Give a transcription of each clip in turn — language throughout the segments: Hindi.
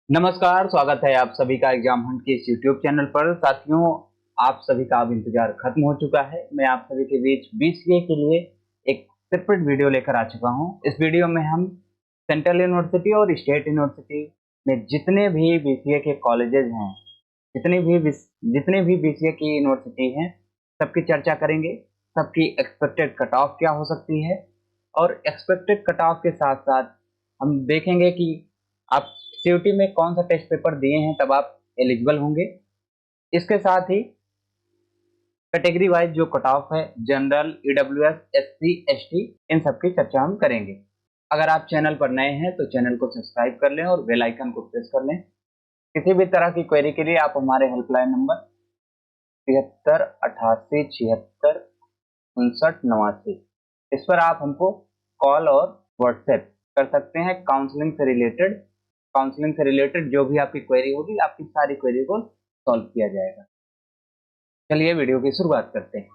नमस्कार, स्वागत है आप सभी का एग्जाम हंट के इस यूट्यूब चैनल पर। साथियों, आप सभी का अब इंतजार खत्म हो चुका है। मैं आप सभी के बीच बीसीए के लिए एक सेपरेट वीडियो लेकर आ चुका हूं। इस वीडियो में हम सेंट्रल यूनिवर्सिटी और स्टेट यूनिवर्सिटी में जितने भी बीसीए के कॉलेजेस हैं, जितने भी बीसीए की यूनिवर्सिटी हैं, सबकी चर्चा करेंगे। सबकी एक्सपेक्टेड कट ऑफ क्या हो सकती है, और एक्सपेक्टेड कट ऑफ के साथ साथ हम देखेंगे कि आप सीयूटी में कौन सा टेस्ट पेपर दिए हैं तब आप एलिजिबल होंगे। इसके साथ ही कैटेगरी वाइज जो कट ऑफ है, जनरल, ईडब्ल्यूएस, एससी, एसटी, इन सब की चर्चा हम करेंगे। अगर आप चैनल पर नए हैं तो चैनल को सब्सक्राइब कर लें और बेल आइकन को प्रेस कर लें। किसी भी तरह की क्वेरी के लिए आप हमारे हेल्पलाइन नंबर 73 88 76 59 इस पर आप हमको कॉल और व्हाट्सएप कर सकते हैं। काउंसलिंग से रिलेटेड जो भी आपकी क्वेरी होगी, आपकी सारी क्वेरी को सॉल्व किया जाएगा। चलिए वीडियो की शुरुआत करते हैं।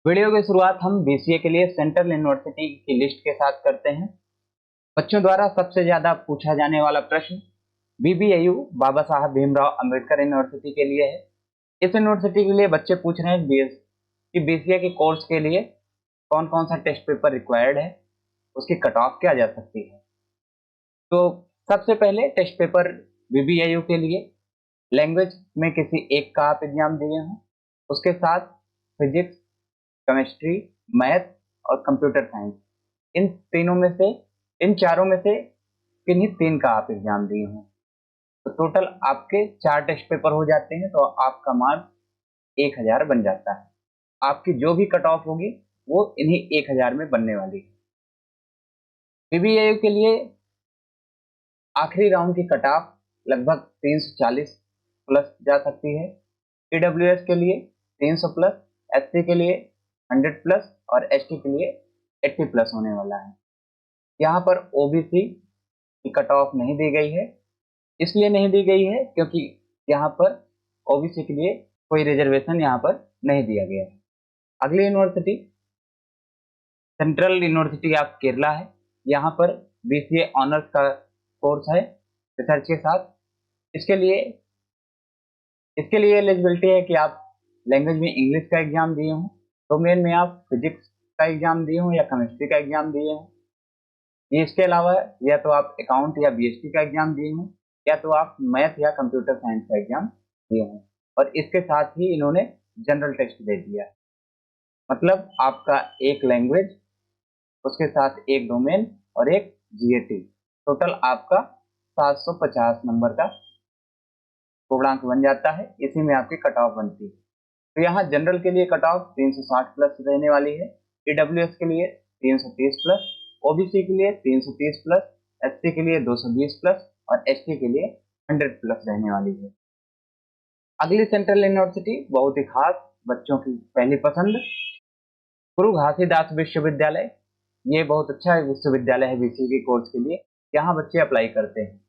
वीडियो की शुरुआत हम बीसीए के लिए सेंट्रल यूनिवर्सिटी की लिस्ट के साथ करते हैं। बच्चों द्वारा सबसे ज्यादा पूछा जाने वाला प्रश्न बीबीएयू बाबा साहब भीमराव अंबेडकर यूनिवर्सिटी के लिए है। इस यूनिवर्सिटी के लिए बच्चे पूछ रहे हैं कि बीसीए के कोर्स के लिए कौन कौन सा टेस्ट पेपर रिक्वायर्ड है, उसकी कट ऑफ क्या जा सकती है। तो सबसे पहले टेस्ट पेपर बीबीएयू के लिए लैंग्वेज में किसी एक का आप एग्जाम दिए हों, उसके साथ फिजिक्स, केमिस्ट्री, मैथ और कंप्यूटर साइंस, इन चारों में से किन्हीं तीन का आप एग्जाम दिए हों, तो टोटल आपके 4 टेस्ट पेपर हो जाते हैं। तो आपका मार्क्स 1000 बन जाता है। आपकी जो भी कट ऑफ होगी वो इन्हीं 1000 में बनने वाली है। बीबीएयू के लिए आखिरी राउंड की कट ऑफ लगभग 340 प्लस जा सकती है। ईडब्ल्यूएस के लिए 300 प्लस, एससी के लिए 100 प्लस और एसटी के लिए 80 प्लस होने वाला है। यहाँ पर ओबीसी की कट ऑफ नहीं दी गई है। इसलिए नहीं दी गई है क्योंकि यहाँ पर ओबीसी के लिए कोई रिजर्वेशन यहाँ पर नहीं दिया गया है। अगली university central university of Kerala है। यहाँ पर बीसीए ऑनर्स का कोर्स है रिसर्च के साथ। इसके लिए एलिजिबिलिटी है कि आप लैंग्वेज में इंग्लिश का एग्जाम दिए हों, डोमेन में आप फिजिक्स का एग्जाम दिए हों या केमिस्ट्री का एग्जाम दिए हों। ये इसके अलावा या तो आप अकाउंट या बीएसटी का एग्जाम दिए हों, या तो आप मैथ या कंप्यूटर साइंस का एग्जाम दिए हों। और इसके साथ ही इन्होंने जनरल टेस्ट दे दिया है। मतलब आपका एक लैंग्वेज, उसके साथ एक डोमेन और एक जीएटी, टोटल आपका 750 नंबर का पूर्णांक बन जाता है। इसी में आपकी कट ऑफ बनती है। तो यहाँ जनरल के लिए कट ऑफ 360 प्लस रहने वाली है, ईडब्ल्यूएस के लिए 330 प्लस, ओबीसी के लिए 330 प्लस, एससी के लिए 220 प्लस और एसटी के लिए 100 प्लस रहने वाली है। अगली सेंट्रल यूनिवर्सिटी बहुत ही खास, बच्चों की पहली पसंद, गुरु घासीदास विश्वविद्यालय। ये बहुत अच्छा विश्वविद्यालय है बीसीए के कोर्स के लिए। यहाँ बच्चे अप्लाई करते हैं।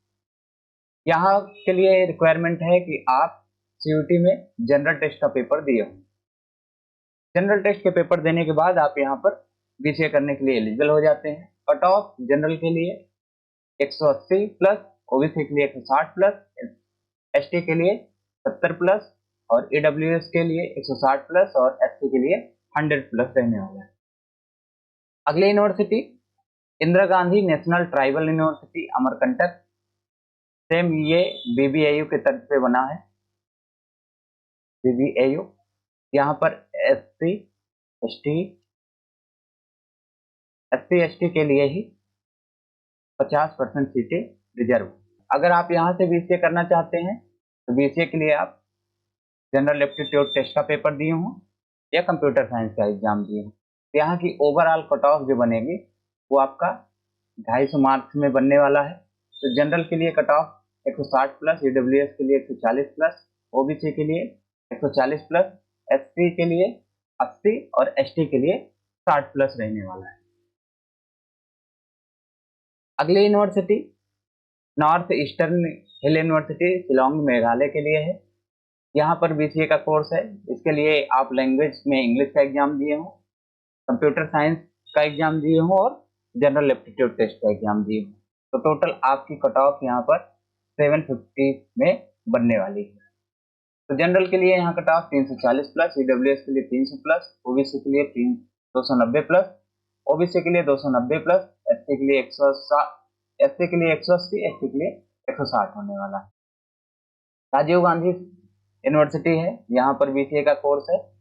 यहाँ के लिए रिक्वायरमेंट है कि आप सीयूटी में जनरल टेस्ट का पेपर दिए हो। जनरल टेस्ट के पेपर देने के बाद आप यहाँ पर बीसीए करने के लिए एलिजिबल हो जाते हैं। कट ऑफ जनरल के लिए 180 प्लस, ओबीसी के लिए 160 प्लस, एसटी के लिए 70 प्लस और ईडब्ल्यूएस के लिए 160 प्लस और एससी के लिए 100 प्लस रहने वाला है। अगली university Indira Gandhi national tribal university Amarkantak. Same ये बीबीएयू के तर्ज पे बना है। बीबीएयू यहाँ पर एससी एसटी के लिए ही 50% सीटें रिजर्व। अगर आप यहाँ से बीसीए करना चाहते हैं तो बीसीए के लिए आप जनरल एप्टीट्यूड टेस्ट का पेपर दिए हों या कंप्यूटर साइंस का एग्जाम दिए हों। यहाँ की ओवरऑल कट ऑफ जो बनेगी वो आपका 250 मार्क्स में बनने वाला है। तो जनरल के लिए कट ऑफ 160 प्लस, ईडब्ल्यूएस के लिए 140 प्लस, ओबीसी के लिए 140 प्लस, एससी के लिए 80 और एसटी के लिए 60 प्लस रहने वाला है। अगली यूनिवर्सिटी नॉर्थ ईस्टर्न हिल यूनिवर्सिटी शिलोंग मेघालय के लिए है। यहाँ पर बीसीए का कोर्स है। इसके लिए आप लैंग्वेज में इंग्लिश का एग्जाम दिए हो, कंप्यूटर साइंस का एग्जाम दिए हो और जनरल एप्टीट्यूड टेस्ट का एग्जाम दिए हो। तो टोटल आपकी कट ऑफ यहाँ पर 750 में बनने वाली है। तो जनरल के लिए यहाँ कट ऑफ 340 प्लस, ईडब्ल्यूएस के लिए 300 प्लस, ओबीसी के लिए 290 प्लस, ओबीसी के लिए 290 प्लस, एससी के लिए 160, एससी के लिए 180, एसटी के लिए 160 होने वाला है। राजीव गांधी यूनिवर्सिटी है, यहाँ पर बीसीए का कोर्स है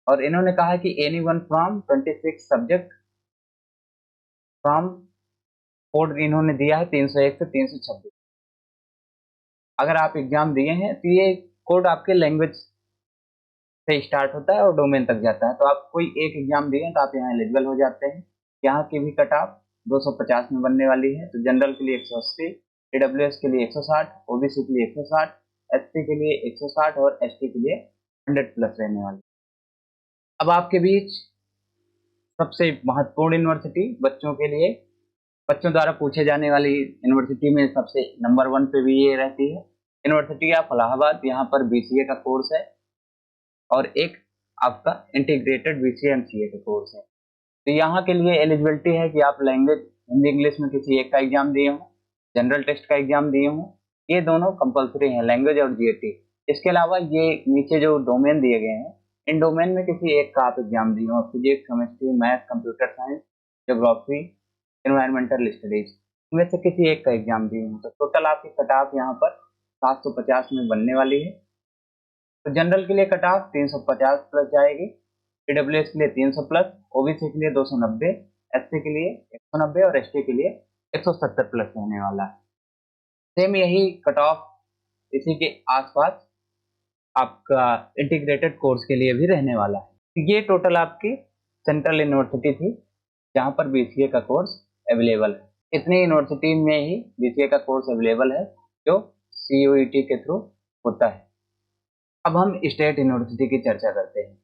और इन्होंने कहा कि any one from 26 subject from code इन्होंने दिया है 301 से 326। अगर आप एग्जाम दिए हैं तो ये कोड आपके लैंग्वेज से स्टार्ट होता है और डोमेन तक जाता है। तो आप कोई एक एग्जाम दिए तो आप यहाँ एलिजिबल हो जाते हैं। यहाँ की भी कट ऑफ 250 में बनने वाली है। तो जनरल के लिए 180, ईडब्ल्यूएस के लिए 160, ओबीसी के लिए 160, एससी के लिए 160 और एसटी के लिए 100 प्लस रहने वाली। अब आपके बीच सबसे महत्वपूर्ण यूनिवर्सिटी बच्चों के लिए, बच्चों द्वारा पूछे जाने वाली यूनिवर्सिटी में सबसे नंबर 1 पे भी ये रहती है, यूनिवर्सिटी ऑफ इलाहाबाद। यहाँ पर बीसीए का कोर्स है और एक आपका इंटीग्रेटेड बीसीए एमसीए का कोर्स है। तो यहाँ के लिए एलिजिबिलिटी है कि आप लैंग्वेज हिंदी इंग्लिश में किसी एक का एग्जाम दिए हों, जनरल टेस्ट का एग्जाम दिए हों, ये दोनों कंपलसरी हैं, लैंग्वेज और जीएटी। इसके अलावा ये नीचे जो डोमेन दिए गए हैं, इन डोमेन में किसी एक का आप एग्जाम दिए हों, physics, chemistry, math, computer science, geography, environmental studies, इनमें से किसी एक का एग्जाम दिए हों। तो टोटल आपकी कट ऑफ यहाँ पर 750 में बनने वाली है। तो जनरल के लिए कट ऑफ 350 प्लस जाएगी, ईडब्ल्यूएस के लिए 300 प्लस, ओबीसी के लिए 290, एससी के लिए 190 और एसटी के लिए 170 प्लस रहने वाला है। सेम यही कट ऑफ इसी के आसपास आपका इंटीग्रेटेड कोर्स के लिए भी रहने वाला है। ये टोटल आपकी सेंट्रल यूनिवर्सिटी थी जहाँ पर बीसीए का कोर्स अवेलेबल है। इतनी यूनिवर्सिटी में ही बीसीए का कोर्स अवेलेबल है जो सीयूईटी के थ्रू होता है। अब हम स्टेट यूनिवर्सिटी की चर्चा करते हैं।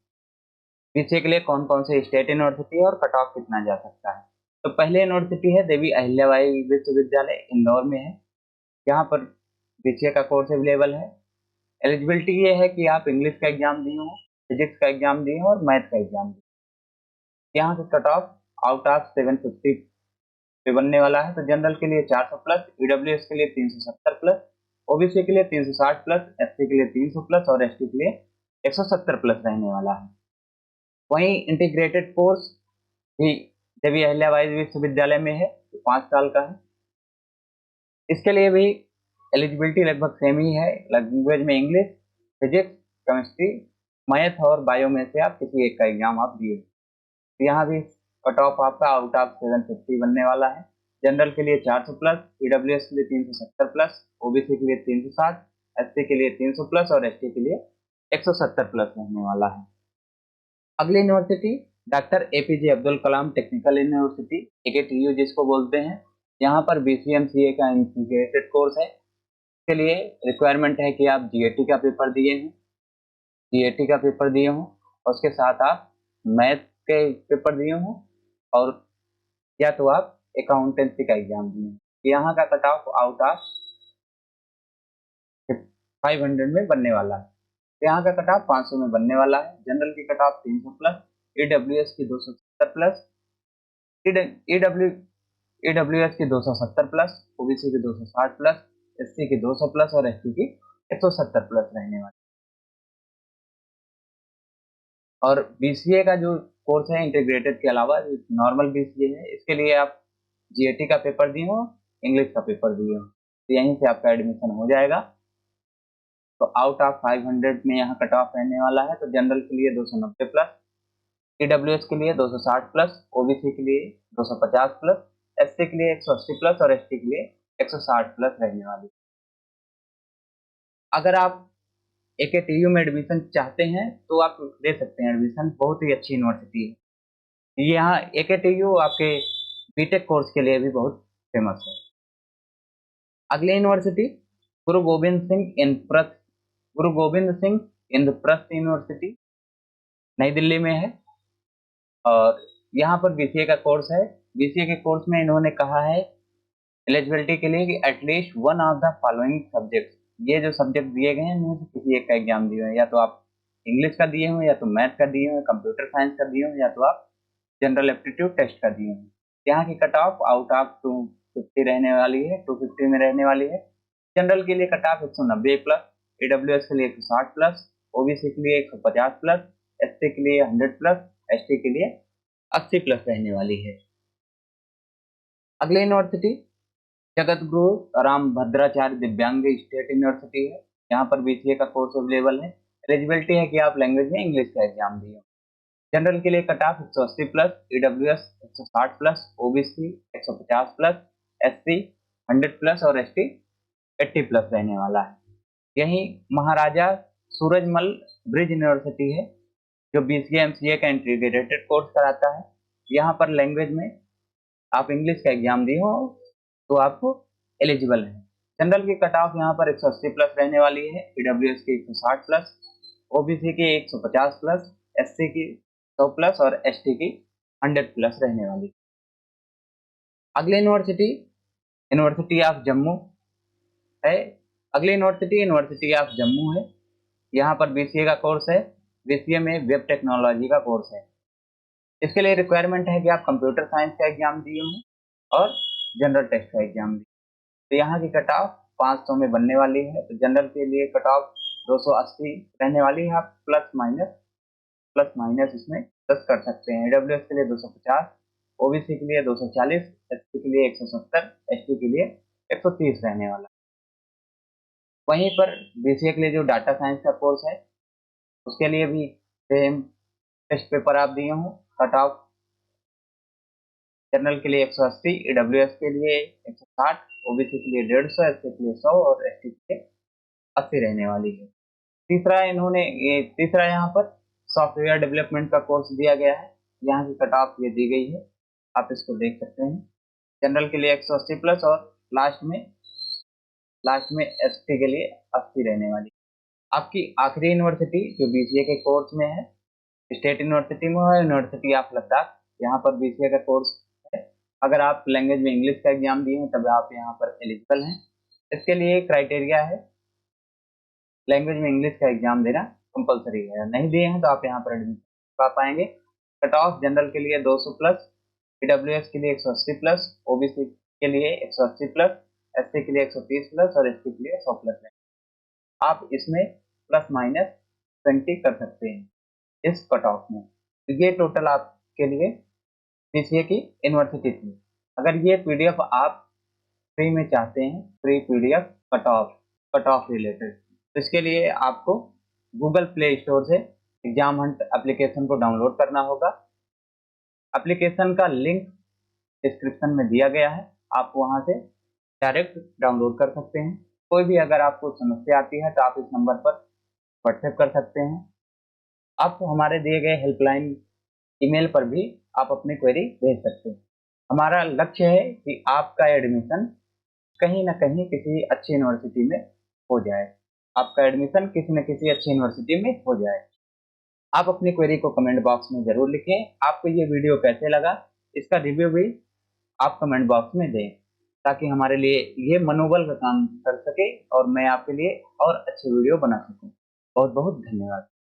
बीसीए के लिए कौन कौन से स्टेट यूनिवर्सिटी है और कट ऑफ कितना जा सकता है। तो पहले यूनिवर्सिटी है देवी अहिल्याबाई विश्वविद्यालय, इंदौर में है। यहाँ पर बीसीए का कोर्स अवेलेबल है। एलिजिबिलिटी ये है कि आप इंग्लिश का एग्जाम दिए हो, फिजिक्स का एग्जाम दिए हो और मैथ का एग्जाम दिए। यहाँ से कट ऑफ आउट ऑफ 750 पे बनने वाला है। तो जनरल के लिए 400 प्लस, ईडब्ल्यूएस के लिए 370 प्लस, ओबीसी के लिए 360 प्लस, एससी के लिए 300 प्लस और एसटी के लिए 170 प्लस रहने वाला है। वहीं इंटीग्रेटेड कोर्स भी देवी अहिल्याबाई विश्वविद्यालय में है, तो 5 साल का है। इसके लिए भी एलिजिबिलिटी लगभग सेम ही है। लैंग्वेज में इंग्लिश, फिजिक्स, केमिस्ट्री, मैथ और बायो में से आप किसी एक का एग्जाम आप दिए। तो यहाँ भी कट ऑफ आपका आउट ऑफ 750 बनने वाला है। जनरल के लिए 400 प्लस, ईडब्ल्यूएस के लिए 370 प्लस, ओबीसी के लिए 360, एससी के लिए 300 प्लस और एसटी के लिए 170 प्लस रहने वाला है। अगली university doctor APJ Abdul Kalam technical university, AKTU जिसको बोलते हैं। यहाँ पर BCMCA का इंटीग्रेटेड कोर्स है। इसके लिए रिक्वायरमेंट है कि आप जीएटी का पेपर दिए हों, जीएटी का पेपर दिए हों और उसके साथ आप मैथ के पेपर दिए हों और या तो आप अकाउंटेंसी का एग्जाम दिए हों। यहाँ का कट ऑफ आउट ऑफ 500 में बनने वाला है। यहाँ का कट ऑफ 500 में बनने वाला है। जनरल की कट ऑफ 300 प्लस, ईडब्ल्यूएस की 270 प्लस, ईडब्ल्यूएस की 270 प्लस, ओबीसी की 260 प्लस, एससी की 200 प्लस और एसटी की 170 प्लस रहने वाली। और बीसीए का जो कोर्स है इंटीग्रेटेड के अलावा नॉर्मल बीसीए है, इसके लिए आप जीएटी का पेपर दिए हो, इंग्लिश का पेपर दिए हो, तो यहीं से आपका एडमिशन हो जाएगा। तो आउट ऑफ 500 में यहाँ कट ऑफ रहने वाला है। तो जनरल के लिए 290 प्लस, ईडब्ल्यूएस के लिए 260 प्लस, ओबीसी के लिए 250 प्लस, एससी के लिए 180 प्लस और एसटी के लिए 160 प्लस रहने वाली। अगर आप AKTU में एडमिशन चाहते हैं तो आप ले सकते हैं एडमिशन, बहुत ही अच्छी यूनिवर्सिटी है। यहाँ AKTU आपके बीटेक कोर्स के लिए भी बहुत फेमस है। अगली यूनिवर्सिटी गुरु गोविंद सिंह इंद्रप्रस्थ यूनिवर्सिटी नई दिल्ली में है और यहाँ पर बीसीए का कोर्स है। बीसीए के कोर्स में इन्होंने कहा है एलिजिबिलिटी के लिए कि at least one of the following subject, ये जो सब्जेक्ट दिए गए हैं इनमें से किसी एक का एग्जाम दिए हैं, या तो आप इंग्लिश का दिए हो, या तो मैथ का दिए हो, कंप्यूटर साइंस का दिए हो, या तो आप जनरल एप्टीट्यूड टेस्ट का दिए हो। यहाँ की कट ऑफ आउट ऑफ 250 रहने वाली है, 250 में रहने वाली है। जनरल के लिए कट ऑफ 190 प्लस, ईडब्ल्यूएस के लिए 160 प्लस, ओबीसी के लिए 150 प्लस, एससी के लिए 100 प्लस, एसटी के लिए 80 प्लस रहने वाली है। अगली यूनिवर्सिटी जगत गुरु राम भद्राचार्य दिव्यांग स्टेट यूनिवर्सिटी है। यहाँ पर बीसीए का कोर्स अवेलेबल है। एलिजिबिलिटी है कि आप लैंग्वेज में इंग्लिश का एग्जाम दिए। जनरल के लिए cut off 180 plus, EWS 160 plus, OBC 150 plus, SC 100 plus और एसटी 80 प्लस रहने वाला है। यही महाराजा सूरजमल ब्रिज यूनिवर्सिटी है जो बीसीए एमसीए का इंटीग्रेटेड कोर्स कराता है। यहाँ पर लैंग्वेज में आप इंग्लिश का एग्जाम दिए हो तो आपको एलिजिबल है। जनरल की कट ऑफ यहाँ पर 180 प्लस रहने वाली है, ईडब्ल्यूएस की 160 प्लस, ओबीसी की 150 प्लस, एससी की 100 प्लस और एसटी की 100 प्लस रहने वाली। अगली यूनिवर्सिटी यूनिवर्सिटी ऑफ जम्मू है। अगली यूनिवर्सिटी ऑफ जम्मू है। यहाँ पर बीसीए का कोर्स है। बीसीए में वेब टेक्नोलॉजी का कोर्स है। इसके लिए रिक्वायरमेंट है कि आप कंप्यूटर साइंस का एग्जाम दिए हों और जनरल टेस्ट का एग्जाम दिए। तो यहाँ की कट ऑफ 500 में बनने वाली है। तो जनरल के लिए कट ऑफ 280 रहने वाली है। आप प्लस माइनस इसमें 10 कर सकते हैं। ईडब्ल्यूएस के लिए 250, ओबीसी के लिए 240, एससी के लिए 170, एसटी के लिए 130 रहने वाला। वहीं पर बीसीए के लिए जो डाटा साइंस का कोर्स है उसके लिए भी सेम टेस्ट पेपर आप दिए हों। कट ऑफ जनरल के लिए 180, ईडब्ल्यूएस के लिए 160, ओबीसी के लिए 150, एससी के लिए 100 और एसटी के लिए 80 रहने वाली है। तीसरा यहाँ पर सॉफ्टवेयर डेवलपमेंट का कोर्स दिया गया है। यहाँ की कट ऑफ ये दी गई है, आप इसको देख सकते हैं। जनरल के लिए 180 प्लस और लास्ट में एसटी के लिए 80 रहने वाली। आपकी आखिरी यूनिवर्सिटी जो बीसीए के कोर्स में है स्टेट यूनिवर्सिटी में है, यूनिवर्सिटी ऑफ लद्दाख। यहाँ पर बीसीए का कोर्स है। अगर आप लैंग्वेज में इंग्लिश का एग्जाम दिए हैं तब आप यहाँ पर एलिजिबल हैं। इसके लिए क्राइटेरिया है लैंग्वेज में इंग्लिश का एग्जाम देना कंपलसरी है। नहीं दिए हैं तो आप यहाँ पर एडमिशन पा पाएंगे। कट ऑफ जनरल के लिए 200 प्लस, ईडब्ल्यूएस के लिए 180 प्लस, ओबीसी के लिए 180 प्लस, एससी के लिए 130 प्लस और एसटी के लिए 100 प्लस है। आप इसमें प्लस माइनस 20 कर सकते हैं इस कट ऑफ में। तो ये टोटल आपके लिए बीसीए की यूनिवर्सिटी थी। अगर ये पीडीएफ आप फ्री में चाहते हैं, free PDF cut off related, तो इसके लिए आपको गूगल प्ले स्टोर से एग्जाम हंट एप्लीकेशन को डाउनलोड करना होगा। एप्लीकेशन का लिंक डिस्क्रिप्शन में दिया गया है, आप वहां से डायरेक्ट डाउनलोड कर सकते हैं। कोई भी अगर आपको समस्या आती है तो आप इस नंबर पर व्हाट्सएप कर सकते हैं। आप हमारे दिए गए हेल्पलाइन ईमेल पर भी आप अपनी क्वेरी भेज सकते हैं। हमारा लक्ष्य है कि आपका एडमिशन कहीं ना कहीं किसी अच्छी यूनिवर्सिटी में हो जाए। आपका एडमिशन किसी न किसी अच्छी यूनिवर्सिटी में हो जाए। आप अपनी क्वेरी को कमेंट बॉक्स में जरूर लिखें। आपको ये वीडियो कैसे लगा इसका रिव्यू भी आप कमेंट बॉक्स में दें ताकि हमारे लिए ये मनोबल का काम कर सके और मैं आपके लिए और अच्छे वीडियो बना सकूं। बहुत बहुत धन्यवाद।